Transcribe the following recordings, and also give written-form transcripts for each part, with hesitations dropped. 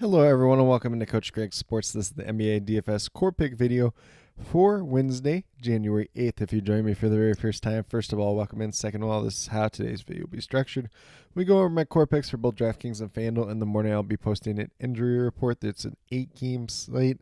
Hello everyone and welcome into Coach Greg's Sports. This is the NBA DFS Core Pick video for Wednesday, January 8th. If you join me for the very first time, first of all, welcome in. Second of all, this is how today's video will be structured. We go over my core picks for both DraftKings and FanDuel. In the morning, I'll be posting an injury report. It's an 8-game slate,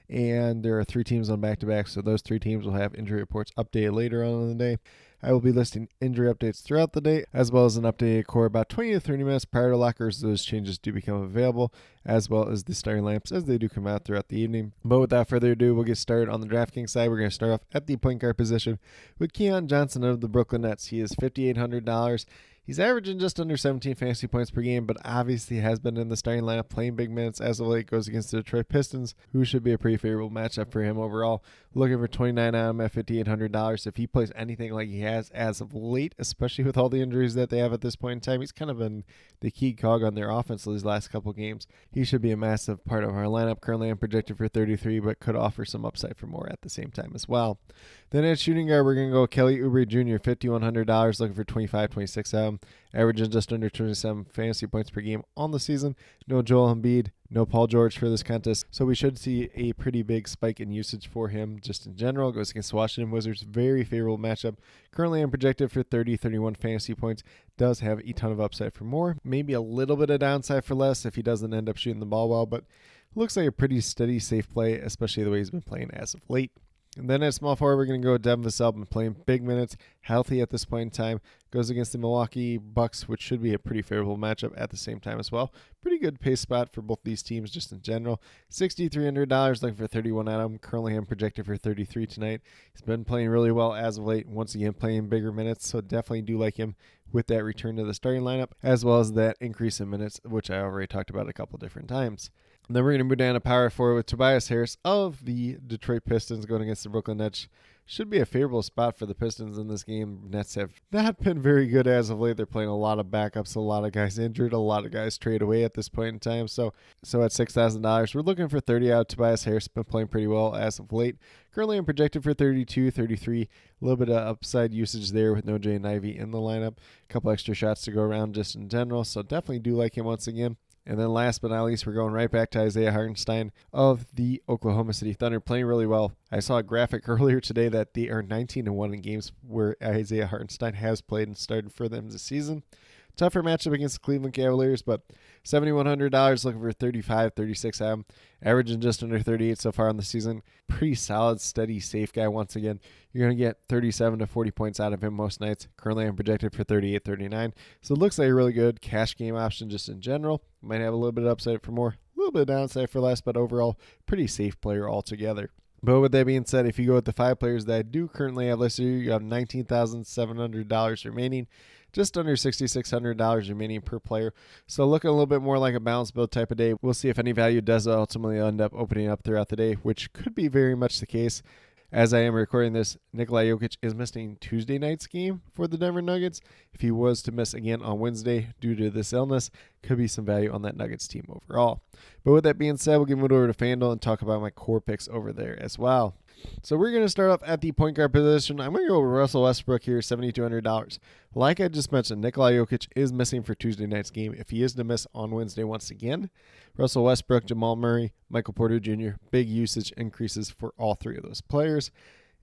and there are 3 teams on back-to-back, so those 3 teams will have injury reports updated later on in the day. I will be listing injury updates throughout the day, as well as an updated core about 20 to 30 minutes prior to lockers. Those changes do become available, as well as the starting lineups as they do come out throughout the evening. But without further ado, we'll get started on the DraftKings side. We're going to start off at the point guard position with Keon Johnson of the Brooklyn Nets. He is $5,800. He's averaging just under 17 fantasy points per game, but obviously has been in the starting lineup playing big minutes as of late. Goes against the Detroit Pistons, who should be a pretty favorable matchup for him overall. Looking for 29 on him at $5,800. If he plays anything like he has as of late, especially with all the injuries that they have at this point in time, he's kind of been the key cog on their offense these last couple games. He should be a massive part of our lineup. Currently, I'm projected for 33, but could offer some upside for more at the same time as well. Then at shooting guard, we're going to go Kelly Oubre Jr., $5,100, looking for 25, 26 out of him. Averaging just under 27 fantasy points per game on the season. No Joel Embiid, no Paul George for this contest, so we should see a pretty big spike in usage for him just in general. Goes against the Washington Wizards, very favorable matchup. Currently, I'm projected for 30, 31 fantasy points. Does have a ton of upside for more. Maybe a little bit of downside for less if he doesn't end up shooting the ball well, but looks like a pretty steady, safe play, especially the way he's been playing as of late. And then at small forward, we're going to go with Devin Vassell, playing big minutes, healthy at this point in time. Goes against the Milwaukee Bucks, which should be a pretty favorable matchup at the same time as well. Pretty good pace spot for both these teams just in general. $6,300, looking for 31 out of him. Currently, I'm projected for 33 tonight. He's been playing really well as of late. Once again, playing bigger minutes, so definitely do like him with that return to the starting lineup, as well as that increase in minutes, which I already talked about a couple different times. And then we're going to move down to power forward with Tobias Harris of the Detroit Pistons going against the Brooklyn Nets. Should be a favorable spot for the Pistons in this game. Nets have not been very good as of late. They're playing a lot of backups, a lot of guys injured, a lot of guys trade away at this point in time. So at $6,000, we're looking for 30 out. Tobias Harris been playing pretty well as of late. Currently, I'm projected for 32, 33. A little bit of upside usage there with no Jaden Ivey in the lineup. A couple extra shots to go around just in general. So definitely do like him once again. And then last but not least, we're going right back to Isaiah Hartenstein of the Oklahoma City Thunder, playing really well. I saw a graphic earlier today that they are 19-1 in games where Isaiah Hartenstein has played and started for them this season. Tougher matchup against the Cleveland Cavaliers, but $7,100, looking for 35, 36 out of him. Averaging just under 38 so far on the season. Pretty solid, steady, safe guy once again. You're going to get 37 to 40 points out of him most nights. Currently, I'm projected for 38, 39. So it looks like a really good cash game option just in general. Might have a little bit of upside for more, a little bit of downside for less, but overall, pretty safe player altogether. But with that being said, if you go with the 5 players that I do currently have listed here, you have $19,700 remaining. Just under $6,600 remaining per player. So looking a little bit more like a balanced build type of day. We'll see if any value does ultimately end up opening up throughout the day, which could be very much the case. As I am recording this, Nikola Jokic is missing Tuesday night's game for the Denver Nuggets. If he was to miss again on Wednesday due to this illness, could be some value on that Nuggets team overall. But with that being said, we'll give it over to FanDuel and talk about my core picks over there as well. So we're going to start off at the point guard position. I'm going to go with Russell Westbrook here, $7,200. Like I just mentioned, Nikola Jokic is missing for Tuesday night's game. If he is to miss on Wednesday once again, Russell Westbrook, Jamal Murray, Michael Porter Jr., big usage increases for all 3 of those players.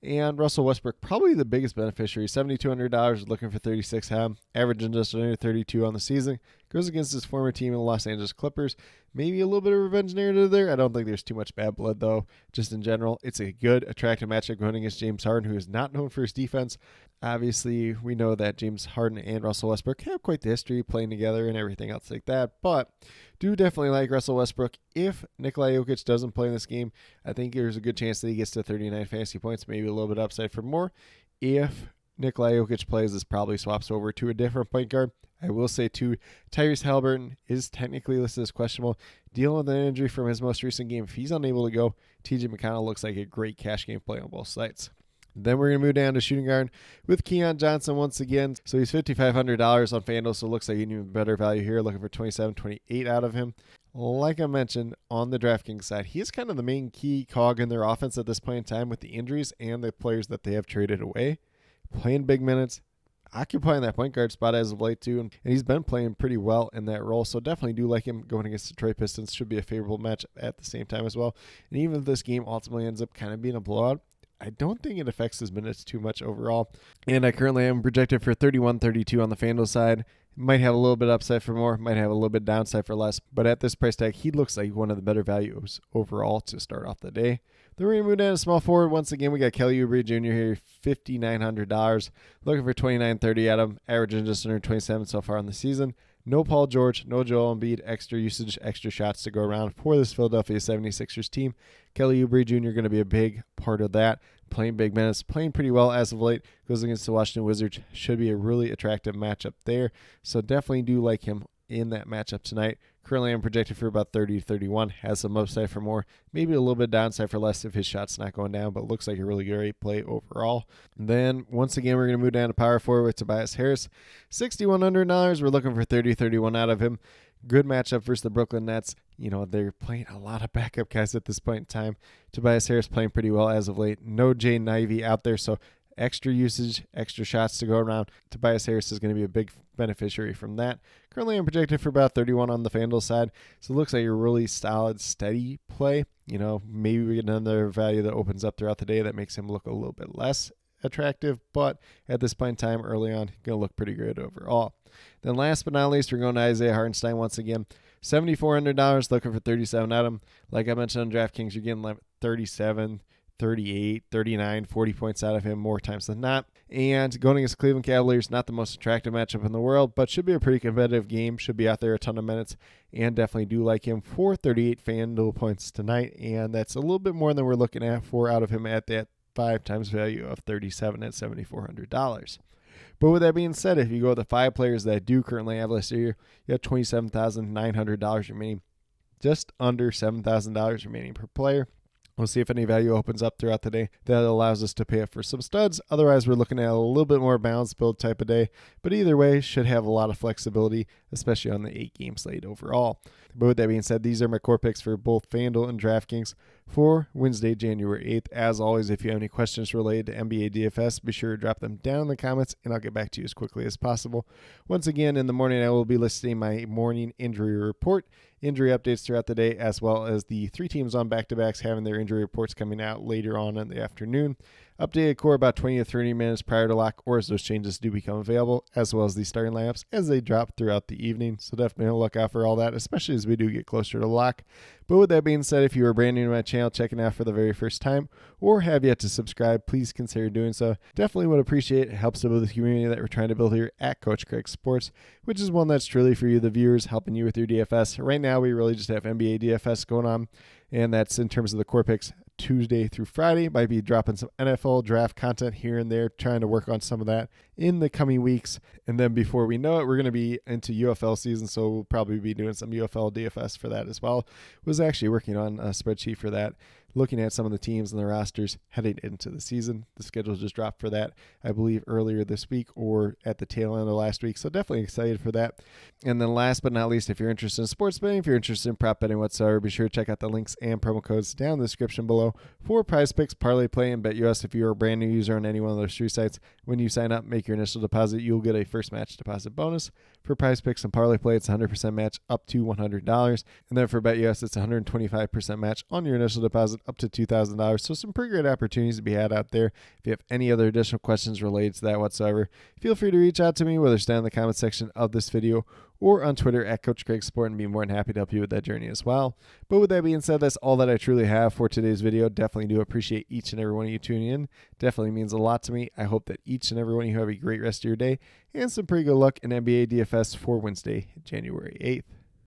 And Russell Westbrook, probably the biggest beneficiary, $7,200, looking for 36 ham, averaging just under 32 on the season. Goes against his former team in the Los Angeles Clippers. Maybe a little bit of revenge narrative there. I don't think there's too much bad blood, though. Just in general, it's a good, attractive matchup going against James Harden, who is not known for his defense. Obviously, we know that James Harden and Russell Westbrook have quite the history playing together and everything else like that. But do definitely like Russell Westbrook. If Nikola Jokic doesn't play in this game, I think there's a good chance that he gets to 39 fantasy points, maybe a little bit upside for more. If Nikola Jokic plays, this probably swaps over to a different point guard. I will say, too, Tyrese Haliburton is technically listed as questionable, dealing with an injury from his most recent game. If he's unable to go, TJ McConnell looks like a great cash game play on both sides. Then we're going to move down to shooting guard with Keon Johnson once again. So he's $5,500 on FanDuel, so it looks like an even better value here, looking for 27, 28 out of him. Like I mentioned, on the DraftKings side, he is kind of the main key cog in their offense at this point in time with the injuries and the players that they have traded away. Playing big minutes, occupying that point guard spot as of late too, and he's been playing pretty well in that role, so definitely do like him going against the Detroit Pistons. Should be a favorable match at the same time as well. And even if this game ultimately ends up kind of being a blowout, I don't think it affects his minutes too much overall. And I currently am projected for 31-32 on the FanDuel side. Might have a little bit upside for more, might have a little bit downside for less, but at this price tag, he looks like one of the better values overall to start off the day. Then we're going to move down to small forward. Once again, we got Kelly Oubre Jr. here, $5,900. Looking for $29.30 at him, averaging just under 27 so far in the season. No Paul George, no Joel Embiid, extra usage, extra shots to go around for this Philadelphia 76ers team. Kelly Oubre Jr. going to be a big part of that. Playing big minutes, playing pretty well as of late. Goes against the Washington Wizards. Should be a really attractive matchup there. So definitely do like him in that matchup tonight. Currently, I'm projected for about 30-31. Has some upside for more. Maybe a little bit downside for less if his shot's not going down, but looks like a really great play overall. And then, once again, we're going to move down to power forward with Tobias Harris. $6,100. We're looking for 30-31 out of him. Good matchup versus the Brooklyn Nets. You know, they're playing a lot of backup guys at this point in time. Tobias Harris playing pretty well as of late. No Jay Nivey out there, so extra usage, extra shots to go around. Tobias Harris is going to be a big beneficiary from that. Currently, I'm projected for about 31 on the FanDuel side, so it looks like a really solid, steady play. You know, maybe we get another value that opens up throughout the day that makes him look a little bit less attractive, but at this point in time, early on, going to look pretty good overall. Then last but not least, we're going to Isaiah Hartenstein once again. $7,400, looking for 37 at him. Like I mentioned on DraftKings, you're getting 37, 38, 39, 40 points out of him more times than not. And going against Cleveland Cavaliers, not the most attractive matchup in the world, but should be a pretty competitive game. Should be out there a ton of minutes, and definitely do like him for 38 FanDuel points tonight. And that's a little bit more than we're looking at for out of him at that 5 times value of 37 at $7,400. But with that being said, if you go with the 5 players that I do currently have listed here, you have $27,900 remaining, just under $7,000 remaining per player. We'll see if any value opens up throughout the day that allows us to pay up for some studs. Otherwise, we're looking at a little bit more balanced build type of day. But either way, should have a lot of flexibility, especially on the 8-game slate overall. But with that being said, these are my core picks for both FanDuel and DraftKings for Wednesday, January 8th. As always, if you have any questions related to NBA DFS, be sure to drop them down in the comments, and I'll get back to you as quickly as possible. Once again, in the morning, I will be listing my morning injury report, injury updates throughout the day, as well as the 3 teams on back-to-backs having their injury reports coming out later on in the afternoon. Updated core about 20 to 30 minutes prior to lock, or as those changes do become available, as well as the starting lineups as they drop throughout the evening. So definitely look out for all that, especially as we do get closer to lock. But with that being said, if you are brand new to my channel, checking out for the very first time, or have yet to subscribe, please consider doing so. Definitely would appreciate it. It helps to build the community that we're trying to build here at Coach Craig Sports, which is one that's truly for you, the viewers, helping you with your DFS. Right now, we really just have NBA DFS going on, and that's in terms of the core picks Tuesday through Friday. Might be dropping some NFL draft content here and there, trying to work on some of that in the coming weeks. And then before we know it, we're going to be into UFL season, so we'll probably be doing some UFL DFS for that as well. Was actually working on a spreadsheet for that, looking at some of the teams and the rosters heading into the season. The schedule just dropped for that, I believe, earlier this week or at the tail end of last week. So definitely excited for that. And then last but not least, if you're interested in sports betting, if you're interested in prop betting whatsoever, be sure to check out the links and promo codes down in the description below for Prize Picks, Parlay Play, and BetUS. If you're a brand new user on any one of those 3 sites, when you sign up, make your initial deposit, you'll get a first match deposit bonus. For Prize Picks and Parlay Play, it's 100% match up to $100. And then for BetUS, it's 125% match on your initial deposit up to $2,000. So some pretty great opportunities to be had out there. If you have any other additional questions related to that whatsoever, feel free to reach out to me, whether it's down in the comment section of this video or on Twitter at Coach Craig Sport, and be more than happy to help you with that journey as well. But with that being said, that's all that I truly have for today's video. Definitely do appreciate each and every one of you tuning in. Definitely means a lot to me. I hope that each and every one of you have a great rest of your day and some pretty good luck in NBA DFS for Wednesday, January 8th.